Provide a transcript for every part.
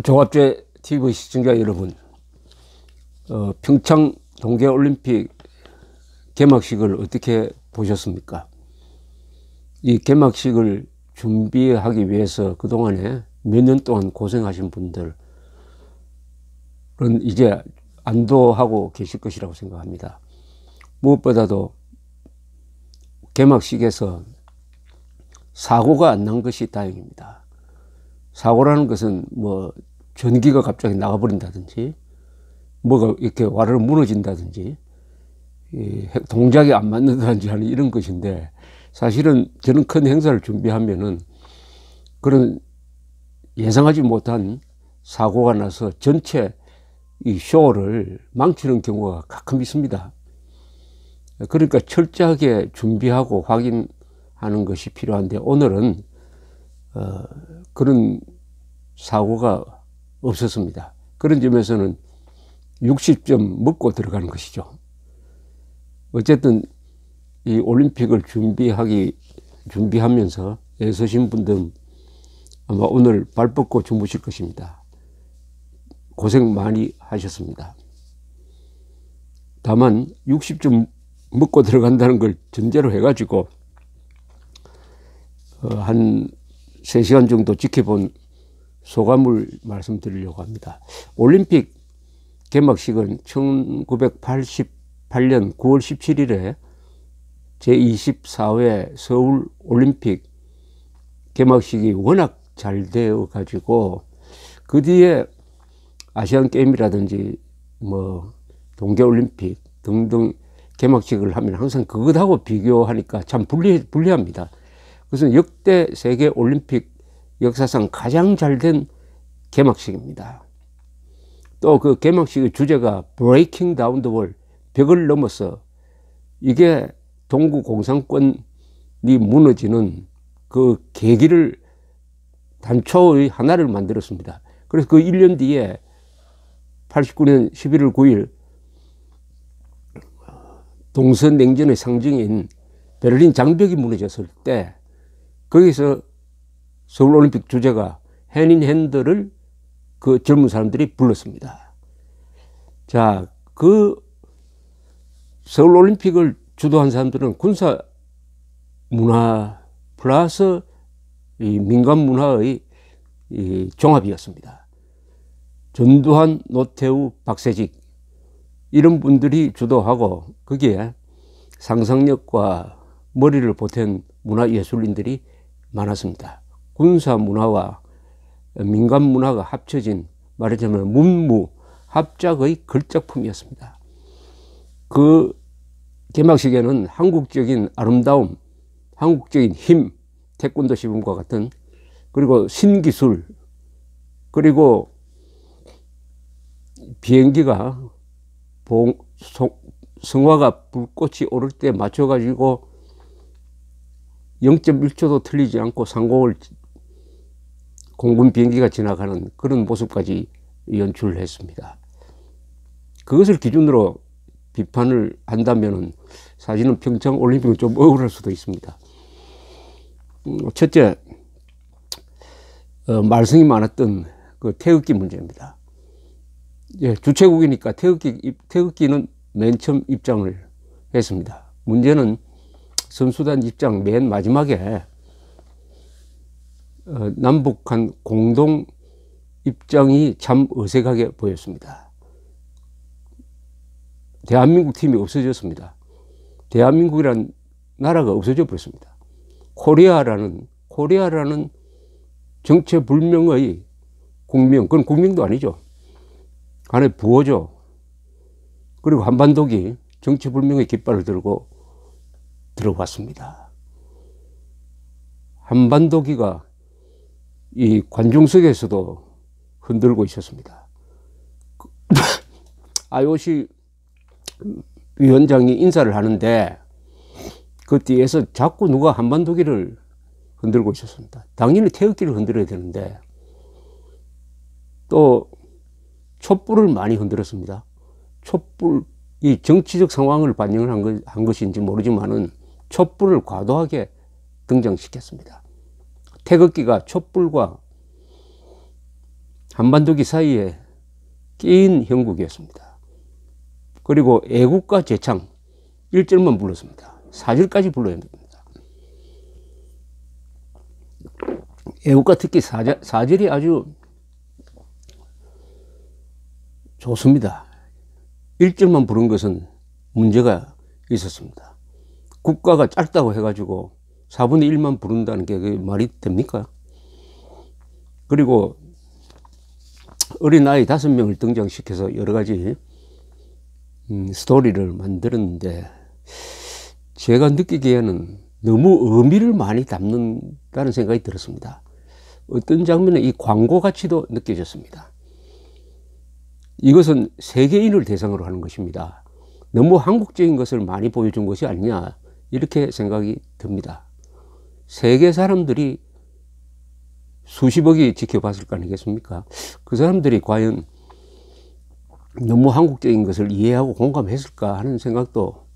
종합제 TV 시청자 여러분, 평창 동계올림픽 개막식을 어떻게 보셨습니까? 이 개막식을 준비하기 위해서 그동안에 몇 년 동안 고생하신 분들은 이제 안도하고 계실 것이라고 생각합니다. 무엇보다도 개막식에서 사고가 안 난 것이 다행입니다. 사고라는 것은 뭐 전기가 갑자기 나가버린다든지 뭐가 이렇게 와르르 무너진다든지 동작이 안 맞는다든지 하는 이런 것인데, 사실은 저는 큰 행사를 준비하면은 그런 예상하지 못한 사고가 나서 전체 이 쇼를 망치는 경우가 가끔 있습니다. 그러니까 철저하게 준비하고 확인하는 것이 필요한데, 오늘은 그런 사고가 없었습니다. 그런 점에서는 60점 먹고 들어가는 것이죠. 어쨌든 이 올림픽을 준비하면서 애쓰신 분들은 아마 오늘 발 뻗고 주무실 것입니다. 고생 많이 하셨습니다. 다만 60점 먹고 들어간다는 걸 전제로 해가지고 한 3시간 정도 지켜본 소감을 말씀드리려고 합니다. 올림픽 개막식은 1988년 9월 17일에 제24회 서울 올림픽 개막식이 워낙 잘 되어 가지고 그 뒤에 아시안 게임이라든지 뭐 동계올림픽 등등 개막식을 하면 항상 그것하고 비교하니까 참 불리합니다. 그래서 역대 세계 올림픽 역사상 가장 잘 된 개막식입니다. 또 그 개막식의 주제가 Breaking Down the Wall, 벽을 넘어서, 이게 동구 공산권이 무너지는 그 계기를, 단초의 하나를 만들었습니다. 그래서 그 1년 뒤에 89년 11월 9일 동서냉전의 상징인 베를린 장벽이 무너졌을 때 거기서 서울올림픽 주제가 hand in hand를 그 젊은 사람들이 불렀습니다. 자, 그 서울올림픽을 주도한 사람들은 군사 문화 플러스 이 민간 문화의 이 종합이었습니다. 전두환, 노태우, 박세직 이런 분들이 주도하고 거기에 상상력과 머리를 보탠 문화예술인들이 많았습니다. 군사 문화와 민간 문화가 합쳐진, 말하자면 문무 합작의 걸작품이었습니다. 그 개막식에는 한국적인 아름다움, 한국적인 힘, 태권도 시범과 같은, 그리고 신기술, 그리고 비행기가 성화가 불꽃이 오를 때 맞춰가지고 0.1초도 틀리지 않고 상공을 공군 비행기가 지나가는 그런 모습까지 연출을 했습니다. 그것을 기준으로 비판을 한다면 사실은 평창 올림픽은 좀 억울할 수도 있습니다. 첫째, 말썽이 많았던 그 태극기 문제입니다. 주최국이니까 태극기는 맨 처음 입장을 했습니다. 문제는 선수단 입장 맨 마지막에 남북한 공동 입장이 참 어색하게 보였습니다. 대한민국 팀이 없어졌습니다. 대한민국이란 나라가 없어져 버렸습니다. 코리아라는 정체불명의 국명, 그건 국명도 아니죠. 하나의 부호죠. 그리고 한반도기 정체불명의 깃발을 들고 들어왔습니다. 한반도기가 이 관중석에서도 흔들고 있었습니다. IOC 위원장이 인사를 하는데 그 뒤에서 자꾸 누가 한반도기를 흔들고 있었습니다. 당연히 태극기를 흔들어야 되는데 또 촛불을 많이 흔들었습니다. 촛불이 정치적 상황을 반영을 한 것인지 모르지만은 촛불을 과도하게 등장시켰습니다. 태극기가 촛불과 한반도기 사이에 끼인 형국이었습니다. 그리고 애국가 제창 1절만 불렀습니다. 4절까지 불러야 됩니다. 애국가 특히 4절이 아주 좋습니다. 1절만 부른 것은 문제가 있었습니다. 국가가 짧다고 해가지고 4분의 1만 부른다는 게 그게 말이 됩니까? 그리고 어린아이 5명을 등장시켜서 여러 가지 스토리를 만들었는데 제가 느끼기에는 너무 의미를 많이 담는다는 생각이 들었습니다. 어떤 장면에 이 광고 가치도 느껴졌습니다. 이것은 세계인을 대상으로 하는 것입니다. 너무 한국적인 것을 많이 보여준 것이 아니냐 이렇게 생각이 듭니다. 세계 사람들이 수십억이 지켜봤을 거 아니겠습니까? 그 사람들이 과연 너무 한국적인 것을 이해하고 공감했을까 하는 생각도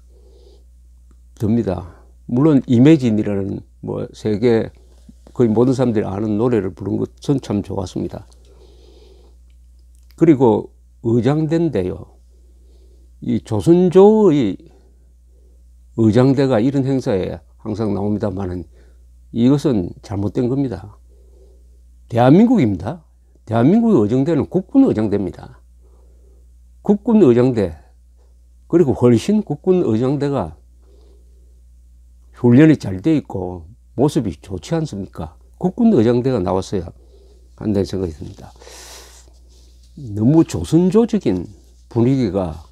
듭니다. 물론 이매진이라는 뭐 세계 거의 모든 사람들이 아는 노래를 부른 것은 참 좋았습니다. 그리고 의장대인데요. 이 조선조의 의장대가 이런 행사에 항상 나옵니다만은 이것은 잘못된 겁니다. 대한민국입니다. 대한민국의 의장대는 국군 의장대입니다. 국군 의장대, 그리고 훨씬 국군 의장대가 훈련이 잘 돼 있고 모습이 좋지 않습니까? 국군 의장대가 나왔어야 한다는 생각이 듭니다. 너무 조선조적인 분위기가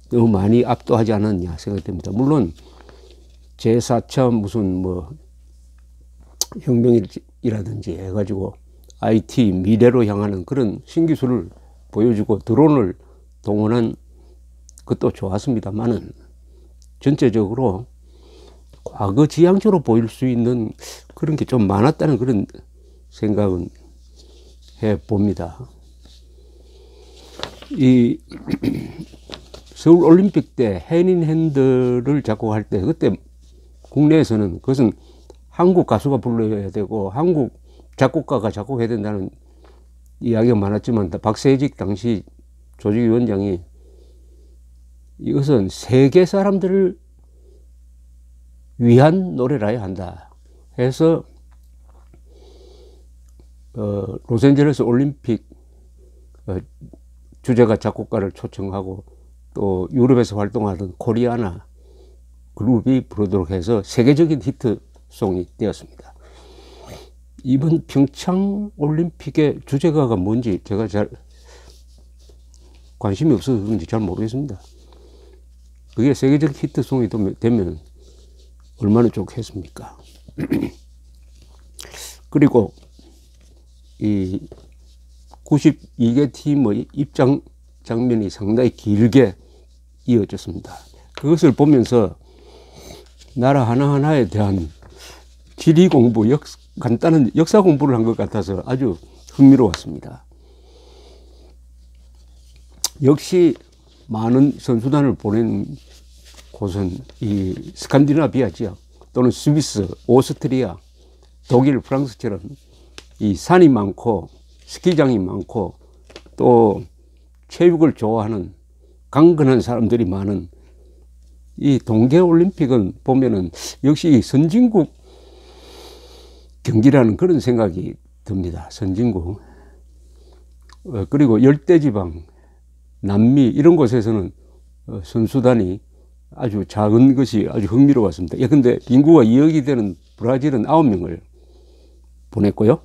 너무 많이 압도하지 않았냐 생각이 듭니다. 물론 제4차 무슨 뭐 혁명이라든지 해가지고 IT 미래로 향하는 그런 신기술을 보여주고 드론을 동원한 것도 좋았습니다만은 전체적으로 과거 지향적으로 보일 수 있는 그런 게 좀 많았다는 그런 생각은 해봅니다. 이 서울올림픽 때 해닌 핸드를 작곡할 때 그때 국내에서는 그것은 한국 가수가 불러야 되고 한국 작곡가가 작곡해야 된다는 이야기가 많았지만 박세직 당시 조직위원장이 이것은 세계 사람들을 위한 노래라야 한다 해서 로스앤젤레스 올림픽 주제가 작곡가를 초청하고 또 유럽에서 활동하던 코리아나 그룹이 부르도록 해서 세계적인 히트송이 되었습니다. 이번 평창 올림픽의 주제가가 뭔지 제가 잘 관심이 없어서 그런지 잘 모르겠습니다. 그게 세계적 히트송이 되면 얼마나 좋겠습니까? 그리고 이 92개 팀의 입장 장면이 상당히 길게 이어졌습니다. 그것을 보면서 나라 하나하나에 대한 지리 공부, 간단한 역사 공부를 한 것 같아서 아주 흥미로웠습니다. 역시 많은 선수단을 보낸 곳은 이 스칸디나비아 지역 또는 스위스, 오스트리아, 독일, 프랑스처럼 이 산이 많고 스키장이 많고 또 체육을 좋아하는 강건한 사람들이 많은 이 동계올림픽은 보면은 역시 선진국 경기라는 그런 생각이 듭니다. 선진국. 그리고 열대지방, 남미 이런 곳에서는 선수단이 아주 작은 것이 아주 흥미로웠습니다. 근데 인구가 2억이 되는 브라질은 9명을 보냈고요.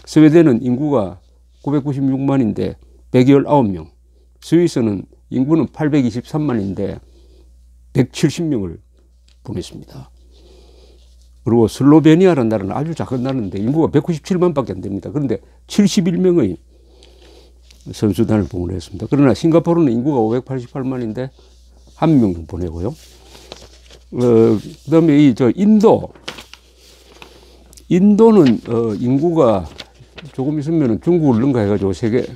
스웨덴은 인구가 996만인데 119명. 스위스는 인구는 823만인데 170명을 보냈습니다. 그리고 슬로베니아라는 나라는 아주 작은 나라인데 인구가 197만 밖에 안 됩니다. 그런데 71명의 선수단을 보냈습니다. 그러나 싱가포르는 인구가 588만인데 1명 보내고요. 그 다음에 인도는 인구가 조금 있으면 중국을 능가해가지고 세계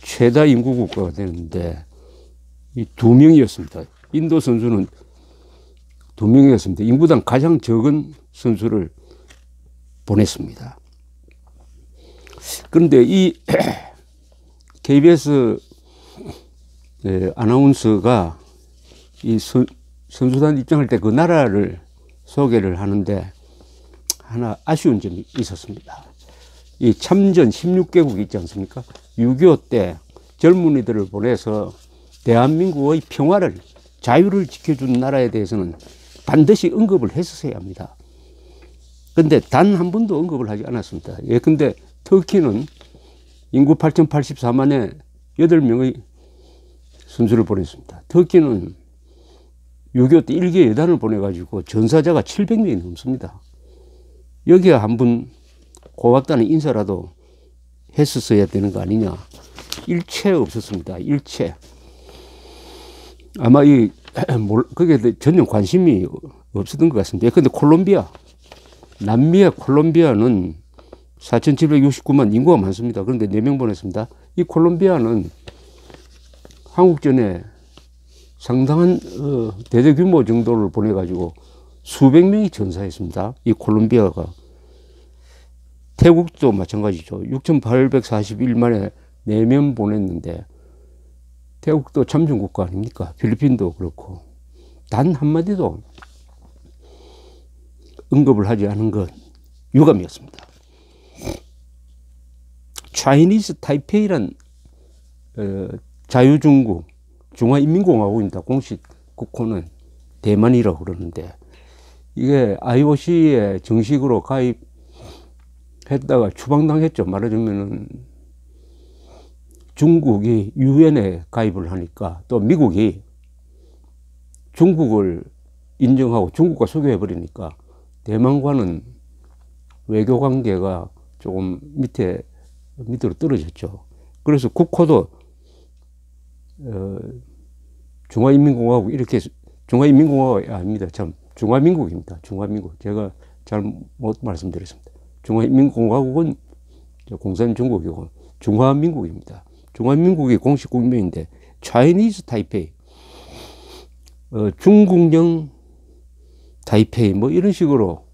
최다 인구 국가가 되는데 이 2명이었습니다. 인도 선수는 2명이었습니다. 인구당 가장 적은 선수를 보냈습니다. 그런데 이 KBS 아나운서가 이 선수단 입장할 때 그 나라를 소개를 하는데 하나 아쉬운 점이 있었습니다. 이 참전 16개국 있지 않습니까? 6.25 때 젊은이들을 보내서 대한민국의 평화를, 자유를 지켜준 나라에 대해서는 반드시 언급을 했었어야 합니다. 근데 단 한 번도 언급을 하지 않았습니다. 예컨대 터키는 인구 8,084만에 8명의 선수를 보냈습니다. 터키는 6.25 때 일개 여단을 보내가지고 전사자가 700명이 넘습니다. 여기에 한 번 고맙다는 인사라도 했었어야 되는 거 아니냐. 일체 없었습니다. 일체. 아마 그게 전혀 관심이 없었던 것 같습니다. 그런데 콜롬비아, 남미의 콜롬비아는 4,769만 인구가 많습니다. 그런데 4명 보냈습니다. 이 콜롬비아는 한국전에 상당한 대대규모 정도를 보내가지고 수백 명이 전사했습니다. 이 콜롬비아가. 태국도 마찬가지죠. 6,841만에 4명 보냈는데 태국도 참전국가 아닙니까? 필리핀도 그렇고 단 한마디도 언급을 하지 않은 건 유감이었습니다. 차이니즈 타이페이란 자유중국 중화인민공화국입니다. 공식 국호는 대만이라고 그러는데 이게 IOC에 정식으로 가입했다가 추방당했죠. 말하자면은 중국이 유엔에 가입을 하니까 또 미국이 중국을 인정하고 중국과 수교해버리니까 대만과는 외교 관계가 조금 밑으로 떨어졌죠. 그래서 국호도 중화인민공화국 이렇게 중화인민공화국이 아닙니다. 참 중화민국입니다. 중화민국. 제가 잘못 말씀드렸습니다. 중화인민공화국은 공산중국이고 중화민국입니다. 중화민국이 공식 국명인데 차이니즈 타이페이, 중국령 타이페이 뭐 이런 식으로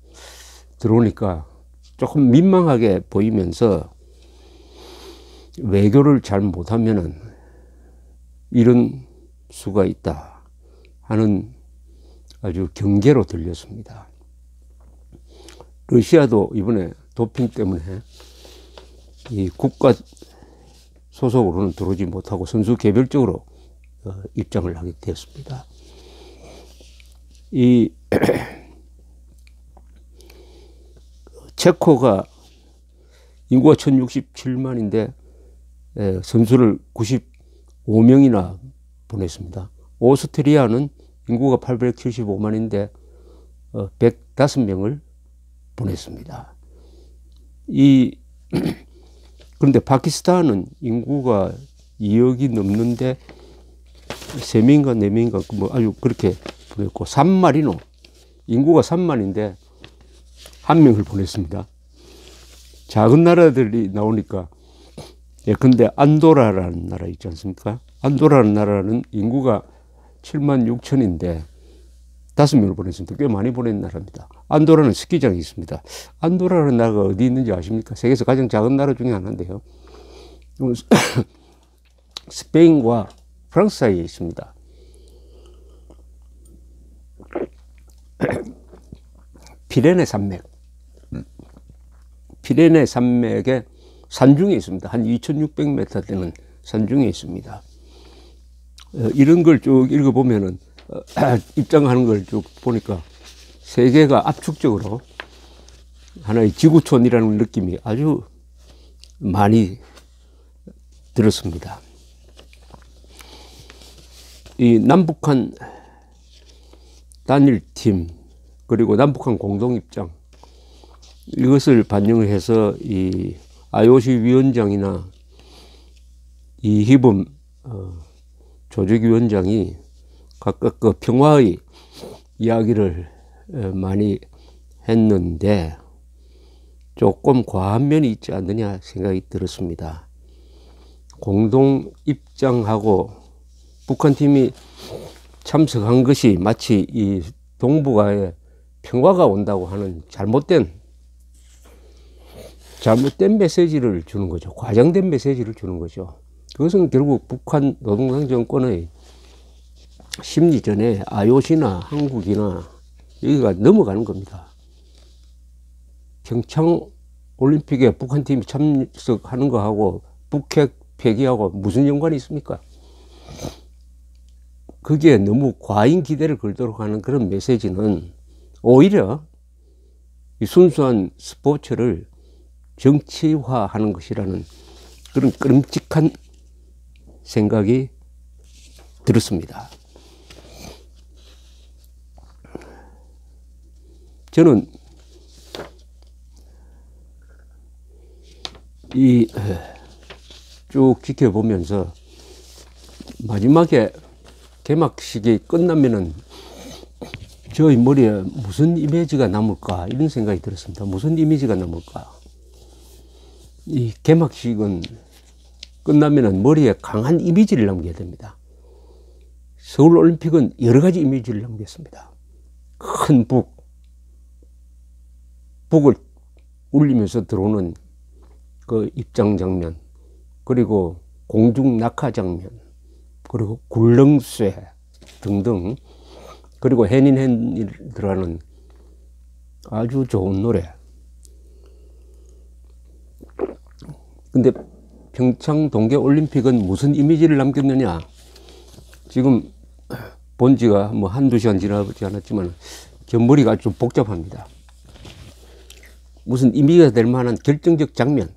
들어오니까 조금 민망하게 보이면서 외교를 잘 못하면은 이런 수가 있다 하는 아주 경계로 들렸습니다. 러시아도 이번에 도핑 때문에 이 국가 소속으로는 들어오지 못하고 선수 개별적으로 입장을 하게 되었습니다. 이 체코가 인구가 1,067만인데 선수를 95명이나 보냈습니다. 오스트리아는 인구가 875만인데 105명을 보냈습니다. 그런데 파키스탄은 인구가 2억이 넘는데 3명인가 4명인가 뭐 아주 그렇게 보냈고 산마리노 인구가 3만인데 1명을 보냈습니다. 작은 나라들이 나오니까 근데 안도라라는 나라 있지 않습니까? 안도라는 나라는 인구가 7만 6천인데 5명을 보냈습니다. 꽤 많이 보낸 나라입니다. 안도라는 스키장이 있습니다. 안도라는 나라가 어디 있는지 아십니까? 세계에서 가장 작은 나라 중에 하나인데요. 스페인과 프랑스 사이에 있습니다. 피레네 산맥. 피레네 산맥의 산중에 있습니다. 한 2,600m 되는 산중에 있습니다. 이런 걸 쭉 읽어보면은 입장하는 걸 쭉 보니까 세계가 압축적으로 하나의 지구촌이라는 느낌이 아주 많이 들었습니다. 이 남북한 단일팀 그리고 남북한 공동입장 이것을 반영을 해서 이 IOC 위원장이나 이희범 조직위원장이 각각 그 평화의 이야기를 많이 했는데 조금 과한 면이 있지 않느냐 생각이 들었습니다. 공동 입장하고 북한 팀이 참석한 것이 마치 이 동북아에 평화가 온다고 하는 잘못된 잘못된 메시지를 주는 거죠. 과장된 메시지를 주는 거죠. 그것은 결국 북한 노동당 정권의 심리전에 IOC나 한국이나 여기가 넘어가는 겁니다. 평창 올림픽에 북한 팀이 참석하는 거하고 북핵 폐기하고 무슨 연관이 있습니까? 거기에 너무 과잉 기대를 걸도록 하는 그런 메시지는 오히려 이 순수한 스포츠를 정치화하는 것이라는 그런 끔찍한 생각이 들었습니다. 저는 이 쭉 지켜보면서 마지막에 개막식이 끝나면은 저희 머리에 무슨 이미지가 남을까 이런 생각이 들었습니다. 무슨 이미지가 남을까. 이 개막식은 끝나면은 머리에 강한 이미지를 남겨야 됩니다. 서울올림픽은 여러 가지 이미지를 남겼습니다. 큰 북을 울리면서 들어오는 그 입장 장면, 그리고 공중 낙하 장면, 그리고 굴렁쇠 등등, 그리고 해닌해닐 들어가는 아주 좋은 노래. 근데 평창 동계올림픽은 무슨 이미지를 남겼느냐? 지금 본 지가 뭐 한두 시간 지나지 않았지만 저 머리가 좀 복잡합니다. 무슨 이미지가 될 만한 결정적 장면,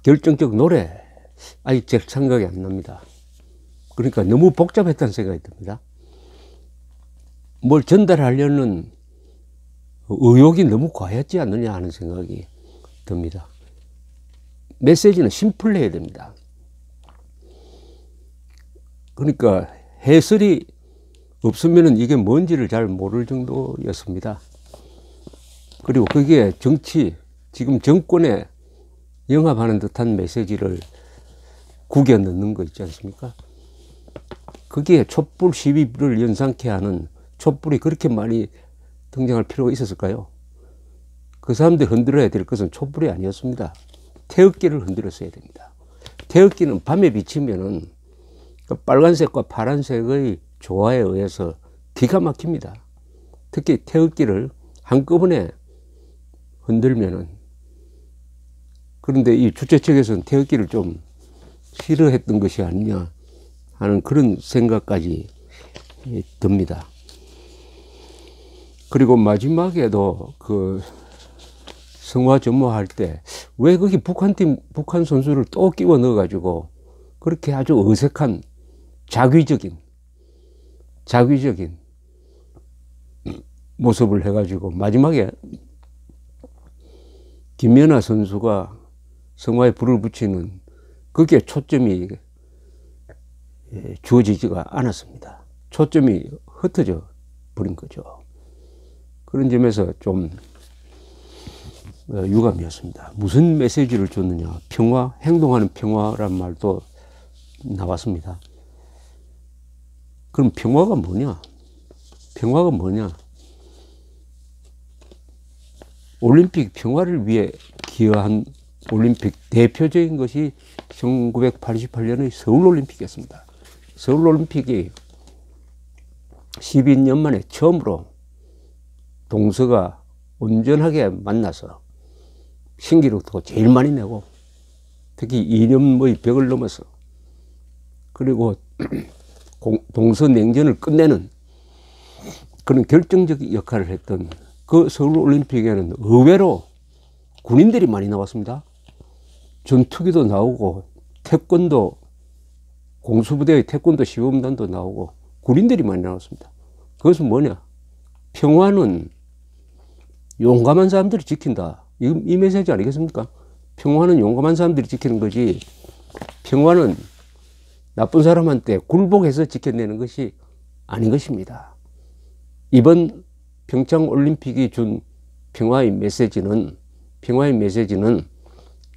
결정적 노래, 아직 제 생각이 안 납니다. 그러니까 너무 복잡했다는 생각이 듭니다. 뭘 전달하려는 의욕이 너무 과했지 않느냐 하는 생각이 듭니다. 메시지는 심플해야 됩니다. 그러니까 해설이 없으면 이게 뭔지를 잘 모를 정도였습니다. 그리고 거기에 정치, 지금 정권에 영합하는 듯한 메시지를 구겨 넣는 거 있지 않습니까? 거기에 촛불 시위를 연상케 하는 촛불이 그렇게 많이 등장할 필요가 있었을까요? 그 사람들 흔들어야 될 것은 촛불이 아니었습니다. 태극기를 흔들었어야 됩니다. 태극기는 밤에 비치면은 그 빨간색과 파란색의 조화에 의해서 기가 막힙니다. 특히 태극기를 한꺼번에 흔들면은. 그런데 이 주최 측에서는 태극기를 좀 싫어했던 것이 아니냐 하는 그런 생각까지 듭니다. 그리고 마지막에도 그 성화 점화할 때 왜 거기 북한 선수를 또 끼워 넣어가지고 그렇게 아주 어색한 자귀적인 모습을 해가지고 마지막에 김연아 선수가 성화에 불을 붙이는 거기에 초점이 주어지지가 않았습니다. 초점이 흩어져 버린 거죠. 그런 점에서 좀 유감이었습니다. 무슨 메시지를 줬느냐. 평화, 행동하는 평화란 말도 나왔습니다. 그럼 평화가 뭐냐? 평화가 뭐냐? 올림픽 평화를 위해 기여한 올림픽 대표적인 것이 1988년의 서울올림픽이었습니다. 서울올림픽이 12년 만에 처음으로 동서가 온전하게 만나서 신기록도 제일 많이 내고 특히 이념의 벽을 넘어서 그리고 동서냉전을 끝내는 그런 결정적 역할을 했던 그 서울올림픽에는 의외로 군인들이 많이 나왔습니다. 전투기도 나오고 태권도 공수부대의 태권도 시범단도 나오고 군인들이 많이 나왔습니다. 그것은 뭐냐? 평화는 용감한 사람들이 지킨다. 이 메시지 아니겠습니까? 평화는 용감한 사람들이 지키는 거지, 평화는 나쁜 사람한테 굴복해서 지켜내는 것이 아닌 것입니다. 이번 평창 올림픽이 준 평화의 메시지는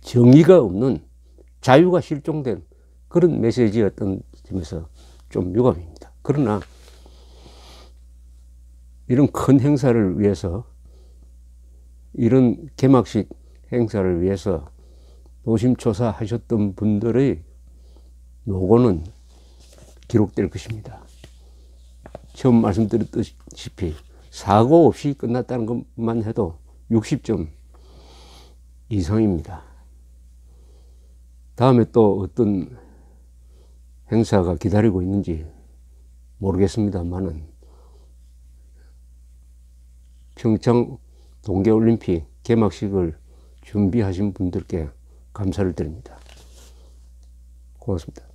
정의가 없는 자유가 실종된 그런 메시지였던 점에서 좀 유감입니다. 그러나 이런 큰 행사를 위해서 이런 개막식 행사를 위해서 노심초사 하셨던 분들의 노고는 기록될 것입니다. 처음 말씀드렸다시피 사고 없이 끝났다는 것만 해도 60점 이상입니다. 다음에 또 어떤 행사가 기다리고 있는지 모르겠습니다만은 평창 동계올림픽 개막식을 준비하신 분들께 감사를 드립니다. 고맙습니다.